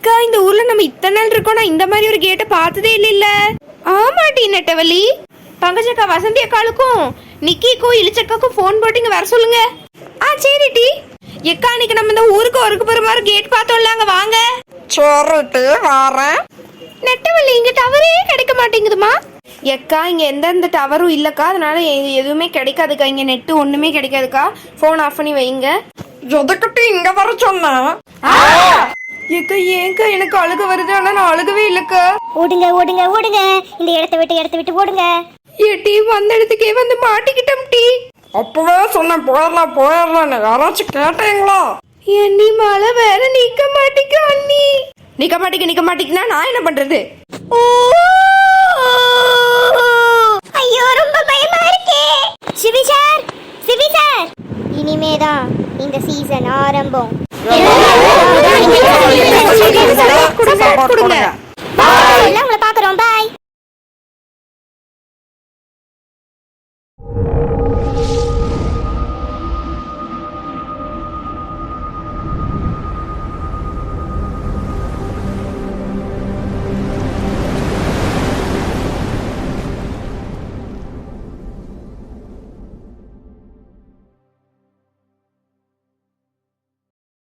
ஏக்கா இந்த ஊர்ல நம்ம இத்தனை நாள் இருக்கோம், நான் இந்த மாதிரி ஒரு கேட்டை பார்த்ததே இல்ல. ஆமாட்டி நெட்டவள்ளி. பங்கஜக்கா வசந்தி அக்காளுக்கும் நிக்கிக்கும் இளிச்சக்காக்கும் ஃபோன் போட்டு இங்க வர சொல்லுங்க. சரி டி. எக்கா அன்னைக்கு நம்ம இந்த ஊருக்கு ஒருக்கு போற மாதிரி கேட் பார்த்தோம்ல, அங்க வாங்க. சரிட்டு வரேன். நெட்டவள்ளி இங்க டவரே கிடைக்க மாட்டேங்குதுமா. எக்கா இங்க எந்த டவரும் இல்லக்கா, அதனால எதுவுமே கிடைக்காதுக்கா. இங்க நெட்டு ஒண்ணுமே கிடைக்காதுக்கா. போன் ஆஃப் பண்ணி வைங்க. எதுக்கிட்டு இங்க வர சொன்ன? ஏக்கா ஏங்கா எனக்கு அழுக வருது, ஆனா நான் அழுகவே இல்லக்கா. ஓடுங்க ஓடுங்க ஓடுங்க, இந்த இடத்த விட்டு ஓடுங்க. ஏட்டி வந்த இடத்துக்கே வந்து மாட்டிக்கிட்டோம் டி. அப்பவே சொன்னேன் போயிடலாம். யாராச்சும் கேட்டீங்களா? அண்ணி மழை வேற நிக்க மாட்டிக்க. அண்ணி நிக்க மாட்டிக்கனா நான் என்ன பண்றது? ஐயோ ரொம்ப பயமா இருக்கே. சிவி சார் இனிமேதான் இந்த சீசன் ஆரம்பம்.